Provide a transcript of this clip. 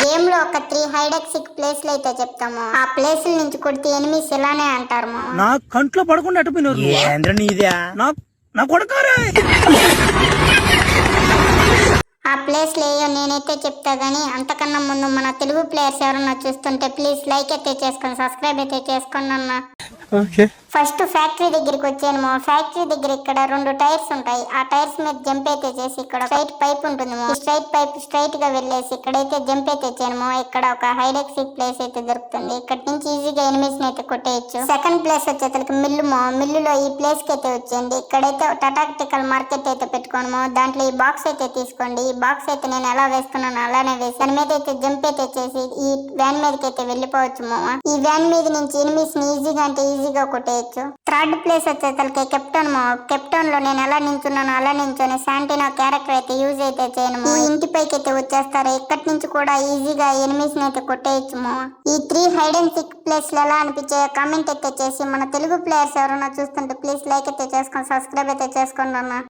Game లో ఒక 3 హైడెక్సిక్ ప్లేస్లు అయితే చెప్తాము. ఆ ప్లేస్ల నుంచి కొడితే ఎనిమిస్ ఇలానే అంటారు. నా కంట్లో పడకుండా అటుపోయినారు. ఏంద్ర నీదే నా కొడకారే. ఆ ప్లేస్లు ఏయో నేనైతే చెప్తా గానీ అంతకన్నా ముందు మన తెలుగు ప్లేయర్స్ ఎవరన్నా చూస్తుంటే ప్లీజ్ లైక్ అయితే చేసుకొని సబ్స్క్రైబ్ అయితే చేసుకోండి అన్న. ఫస్ట్ ఫ్యాక్టరీ దగ్గరికి వచ్చాను. ఫ్యాక్టరీ దగ్గర ఇక్కడ 2 టైర్స్ ఉంటాయి. ఆ టైర్స్ మీద జంప్ అయితే చేసి ఇక్కడ స్ట్రైట్ పైప్ ఉంటుంది. స్ట్రైట్ పైప్ స్ట్రైట్ గా వెళ్ళేసి ఇక్కడైతే జంప్ అయితే చేయను. ఇక్కడ ఒక హైడెక్సిక్ ప్లేస్ అయితే దొరుకుతుంది. ఇక్కడ నుంచి ఈజీగా ఎనిమిస్ అయితే కొట్టేయచ్చు. సెకండ్ ప్లేస్ వచ్చేసరికి మిల్లులో ఈ ప్లేస్ కి అయితే వచ్చేయండి. ఇక్కడైతే టాటాక్టికల్ మార్కెట్ అయితే పెట్టుకోను. దాంట్లో ఈ బాక్స్ అయితే తీసుకోండి. ఈ బాక్స్ అయితే నేను ఎలా వేస్తున్నాను అలానే వేసి దాని మీద అయితే జంప్ అయితే చేసి ఈ వ్యాన్ మీదకి అయితే వెళ్ళిపోవచ్చు. ఈ వ్యాన్ మీద నుంచి ఎనిమిస్ ని ఈజీగా అంటే ఈజీగా కొట్టేయచ్చు. థర్డ్ ప్లేస్ వచ్చేసరికి కెప్టెన్ లో నేను ఎలా నించున్నాను అలా నించొని శాంటినా క్యారెక్టర్ అయితే యూజ్ అయితే చేయను. ఈ ఇంటి పైకి అయితే వచ్చేస్తారు. ఇక్కడి నుంచి కూడా ఈజీగా ఎనిమిస్ ని అయితే కొట్టేయచ్చు. ఈ 3 హైడ్ అండ్ సిక్ ప్లేస్ ఎలా అనిపించాయో కామెంట్ అయితే చేసి మన తెలుగు ప్లేయర్స్ ఎవరైనా చూస్తుంటే ప్లీజ్ లైక్ అయితే చేసుకొని సబ్స్క్రైబ్ అయితే చేసుకోండి అన్న.